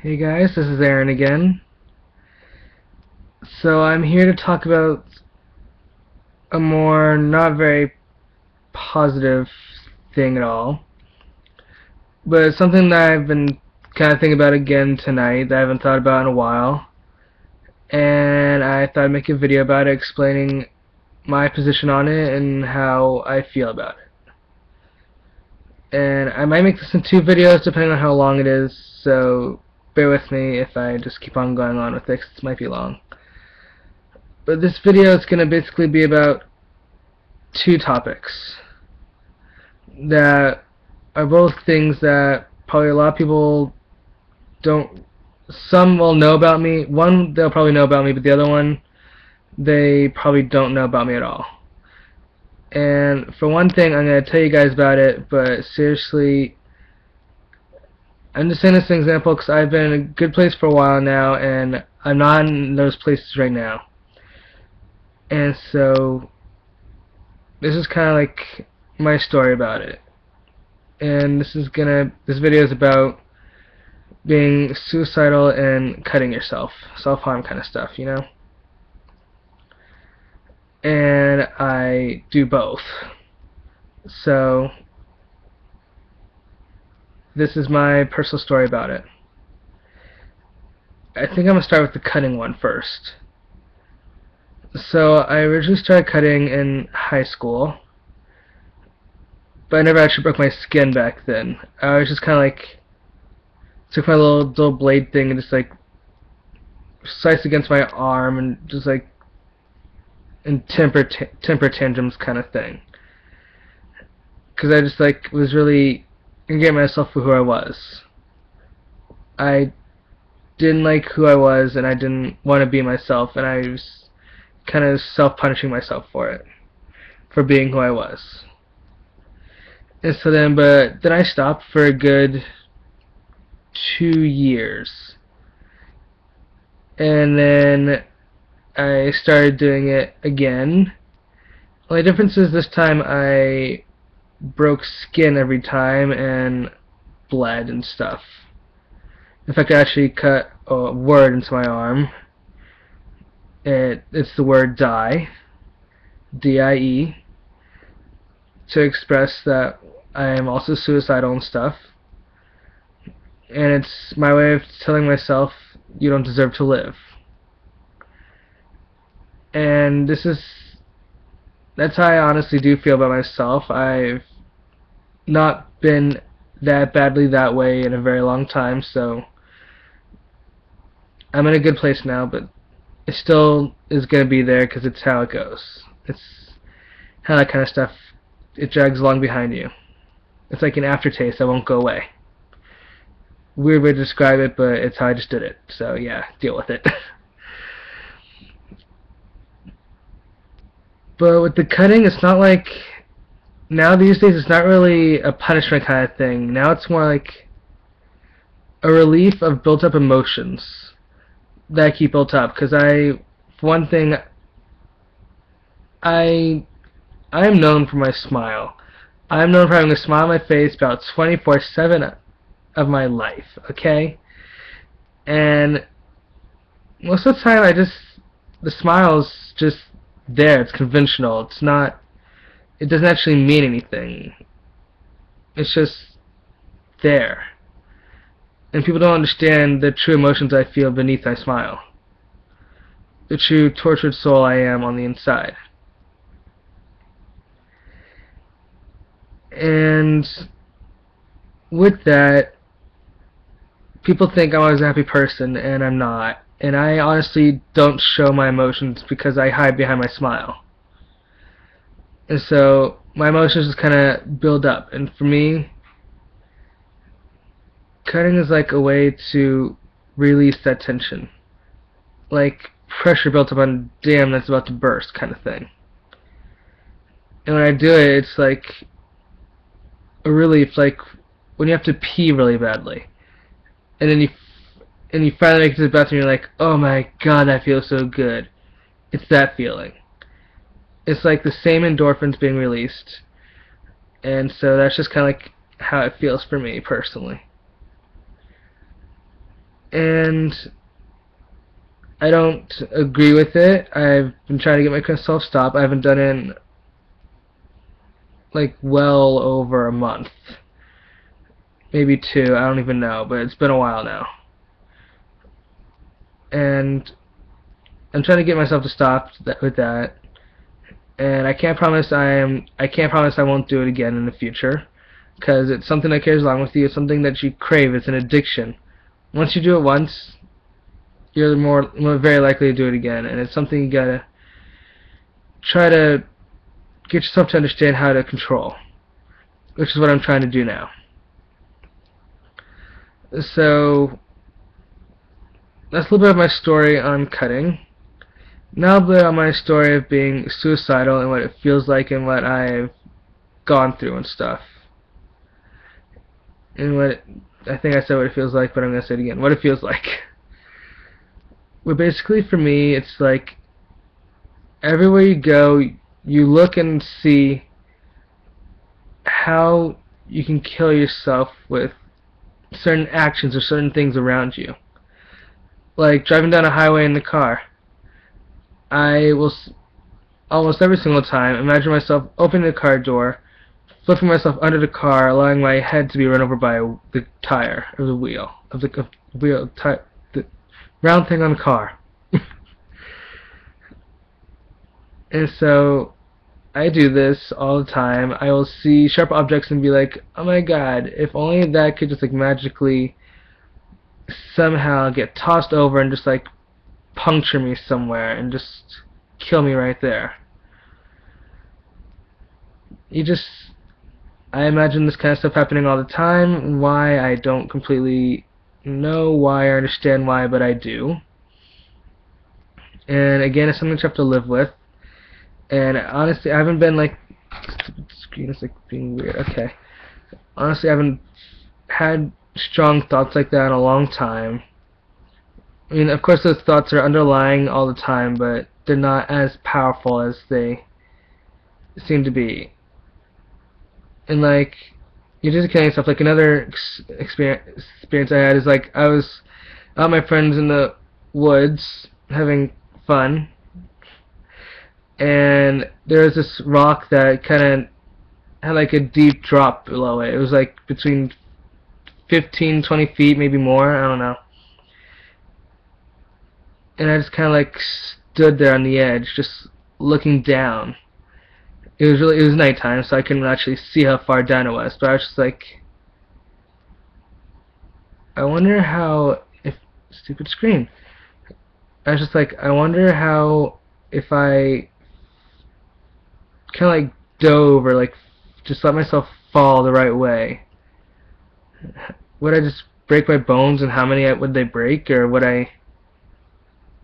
Hey guys, this is Aaron again. So I'm here to talk about a more not very positive thing at all, but it's something that I've been kind of thinking about again tonight that I haven't thought about in a while, and I thought I'd make a video about it explaining my position on it and how I feel about it. And I might make this in 2 videos depending on how long it is, so bear with me if I just keep on going on with this. It might be long. But this video is going to basically be about 2 topics that are both things that probably a lot of people don't. Some will know about me. One, they'll probably know about me, but the other one, they probably don't know about me at all. And for one thing, I'm going to tell you guys about it, but seriously, I'm just saying this as an example because I've been in a good place for a while now, and I'm not in those places right now. And so this is kind of like my story about it. And this video is about being suicidal and cutting yourself, self-harm kind of stuff, you know? And I do both. So this is my personal story about it. I think I'm going to start with the cutting one first. So I originally started cutting in high school, but I never actually broke my skin back then. I was just kind of like, took my little blade thing and just like sliced against my arm and just like in temper tantrums kind of thing. Because I just like was really angry myself for who I was. I didn't like who I was, and I didn't want to be myself, and I was kind of self-punishing myself for it, for being who I was. And so then I stopped for a good 2 years, and then I started doing it again. Only difference is this time I broke skin every time and bled and stuff. In fact, I actually cut a word into my arm. It's the word die, D-I-E, to express that I am also suicidal and stuff. And it's my way of telling myself you don't deserve to live. And that's how I honestly do feel about myself. I've not been that badly that way in a very long time, so I'm in a good place now, but it still is going to be there because it's how it goes. It's how that kind of stuff, it drags along behind you. It's like an aftertaste that won't go away. Weird way to describe it, but it's how I just did it. So yeah, deal with it. But with the cutting, it's not like, now these days it's not really a punishment kind of thing. Now it's more like a relief of built up emotions that I keep built up, because for one thing, I am known for my smile. I'm known for having a smile on my face about 24/7 of my life, okay? And most of the time the smile's just there, it's conventional, it doesn't actually mean anything. It's just there. And people don't understand the true emotions I feel beneath my smile. The true tortured soul I am on the inside. And with that, people think I'm always a happy person, and I'm not. And I honestly don't show my emotions because I hide behind my smile. And so my emotions just kind of build up. And for me, cutting is like a way to release that tension. Like pressure built up on a dam that's about to burst kind of thing. And when I do it, it's like a relief, like when you have to pee really badly. And then you finally make it to the bathroom and you're like, oh my god, that feels so good. It's that feeling. It's like the same endorphins being released. And so that's just kind of like how it feels for me personally. and I don't agree with it. I've been trying to get myself stopped. I haven't done it in like well over a month, maybe two. I don't even know, but it's been a while now, and I'm trying to get myself to stop with that. And I can't promise I won't do it again in the future, because it's something that carries along with you. It's something that you crave. It's an addiction. Once you do it once, you're more very likely to do it again, and it's something you gotta try to get yourself to understand how to control, which is what I'm trying to do now. So that's a little bit of my story on cutting. Now a bit on my story of being suicidal and what it feels like and what I've gone through and stuff. And I think I said what it feels like, but I'm going to say it again. What it feels like. But basically for me, it's like everywhere you go, you look and see how you can kill yourself with certain actions or certain things around you. Like driving down a highway in the car. I will almost every single time imagine myself opening the car door, flipping myself under the car, allowing my head to be run over by the tire or the wheel of the the round thing on the car. And so I do this all the time. I will see sharp objects and be like, oh my god, if only that could just like magically somehow get tossed over and just like puncture me somewhere and just kill me right there. I imagine this kind of stuff happening all the time. Why, I don't completely know why or understand why, but I do. And again, it's something that you have to live with. And honestly, I haven't been like, stupid screen is like being weird. Okay. Honestly, I haven't had strong thoughts like that in a long time. I mean, of course those thoughts are underlying all the time, but they're not as powerful as they seem to be. And like, you're just killing yourself. Like another experience I had is like, I was out with my friends in the woods having fun, and there was this rock that kind of had like a deep drop below it. It was like between 15-20 feet, maybe more, I don't know. And I just kind of like stood there on the edge, just looking down. It was nighttime, so I couldn't actually see how far down it was. But I was just like, I wonder how, if stupid screen. I was just like, I wonder how, if I kind of like dove or like just let myself fall the right way, would I just break my bones, and how many would they break, or would I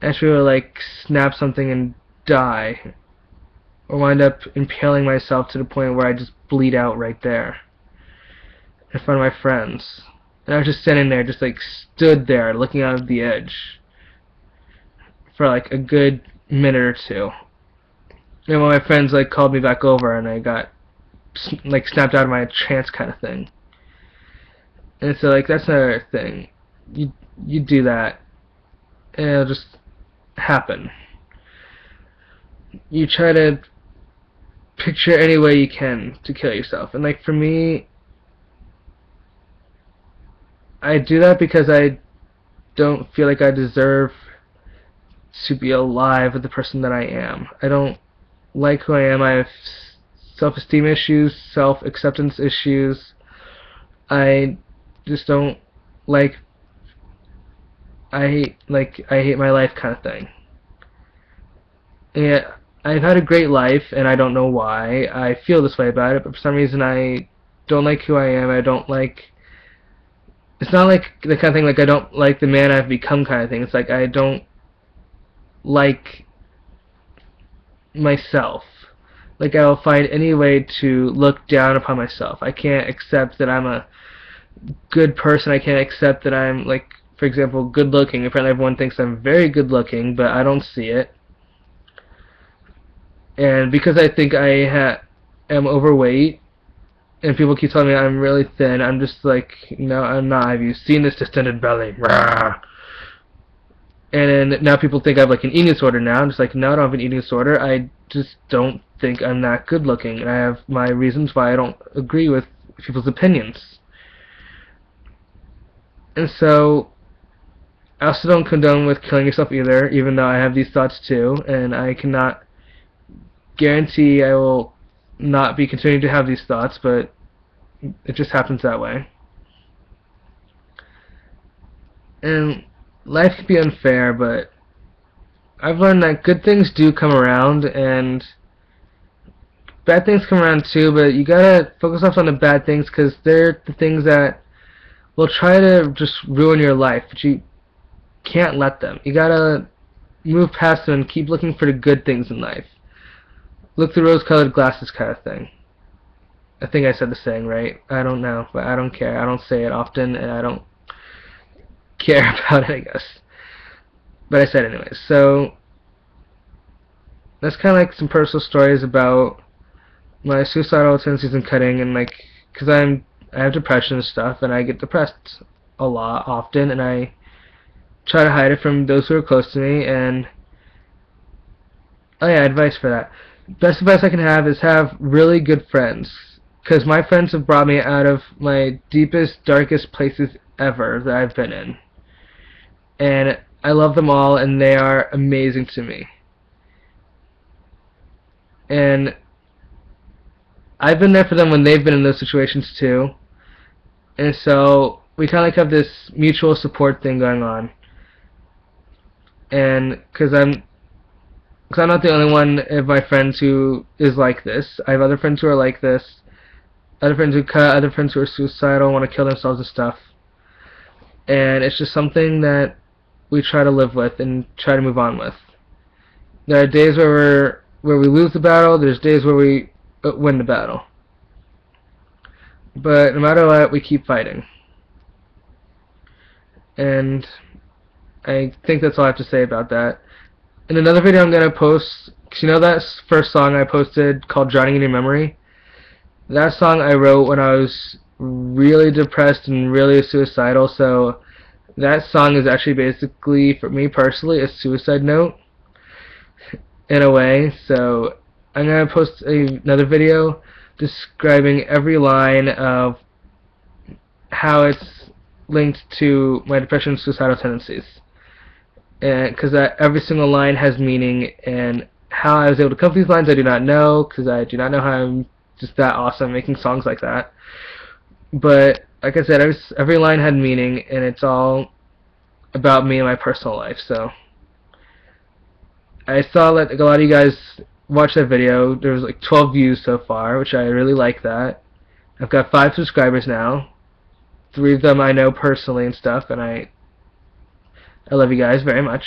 actually like snap something and die, or wind up impaling myself to the point where I just bleed out right there in front of my friends? And I was just sitting there, just like stood there looking out of the edge for like a good minute or two. And when my friends like called me back over, and I got like snapped out of my trance kind of thing. And so like that's another thing. You do that, and it'll just happen. You try to picture any way you can to kill yourself. And like for me, I do that because I don't feel like I deserve to be alive with the person that I am. I don't like who I am. I have self-esteem issues, self-acceptance issues. I just don't like, I hate my life kind of thing. And I've had a great life, and I don't know why I feel this way about it, but for some reason I don't like who I am. I don't like, it's not like the kind of thing like I don't like the man I've become kind of thing. It's like I don't like myself. Like I'll find any way to look down upon myself. I can't accept that I'm a good person. I can't accept that I'm, like, for example, good looking. Apparently everyone thinks I'm very good looking, but I don't see it. And because I think I am overweight, and people keep telling me I'm really thin, I'm just like, no, I'm not. Have you seen this distended belly? Rah! And then now people think I have like an eating disorder now. I'm just like, no, I don't have an eating disorder. I just don't think I'm that good looking, and I have my reasons why I don't agree with people's opinions. And so I also don't condone with killing yourself either, even though I have these thoughts too, and I cannot guarantee I will not be continuing to have these thoughts, but it just happens that way. And life can be unfair, but I've learned that good things do come around, and bad things come around too, but you gotta focus off on the bad things, because they're the things that will try to just ruin your life, but you can't let them. You gotta move past them and keep looking for the good things in life. Look through rose-colored glasses kind of thing. I think I said the saying right. I don't know, but I don't care. I don't say it often, and I don't care about it, I guess. But I said it anyways. So that's kind of like some personal stories about my suicidal tendencies and cutting, and like, because I have depression and stuff, and I get depressed a lot often, and I try to hide it from those who are close to me. And oh yeah, advice for that. Best advice I can have is have really good friends, because my friends have brought me out of my deepest, darkest places ever that I've been in. And I love them all, and they are amazing to me. And I've been there for them when they've been in those situations too. And so we kind of like have this mutual support thing going on. And because I'm not the only one of my friends who is like this. I have other friends who are like this. Other friends who cut, other friends who are suicidal, want to kill themselves and stuff. And it's just something that we try to live with and try to move on with. There are days where we lose the battle. There's days where we win the battle. But no matter what, we keep fighting. And I think that's all I have to say about that. In another video I'm going to post, because you know that first song I posted called Drowning in Your Memory? That song I wrote when I was really depressed and really suicidal, so that song is actually basically, for me personally, a suicide note, in a way. So I'm going to post another video describing every line of how it's linked to my depression and suicidal tendencies. Because every single line has meaning, and how I was able to come up with these lines I do not know, because I do not know how I'm just that awesome making songs like that. But like I said, every line had meaning, and it's all about me and my personal life. So I saw that a lot of you guys watched that video. There was like 12 views so far, which I really like that. I've got 5 subscribers now. 3 of them I know personally and stuff, and I love you guys very much.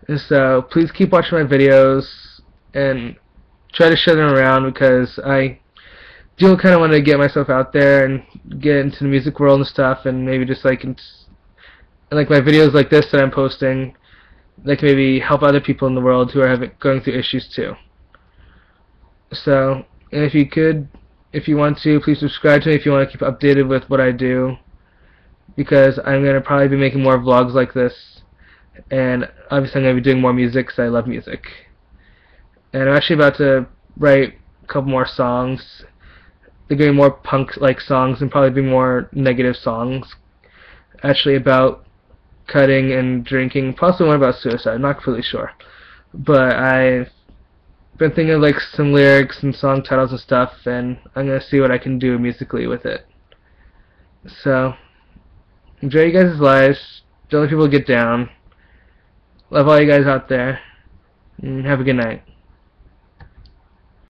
And so please keep watching my videos and try to share them around, because I do kind of want to get myself out there and get into the music world and stuff, and maybe just like like my videos like this that I'm posting, that can maybe help other people in the world who are going through issues too. So, and if you want to, please subscribe to me if you want to keep updated with what I do, because I'm going to probably be making more vlogs like this, and obviously I'm going to be doing more music because I love music. And I'm actually about to write a couple more songs. They're going to be more punk-like songs, and probably be more negative songs, actually about cutting and drinking, possibly one about suicide, I'm not completely sure. But I've been thinking of like some lyrics and song titles and stuff, and I'm going to see what I can do musically with it. So enjoy you guys' lives. Don't let people get down. Love all you guys out there. And have a good night.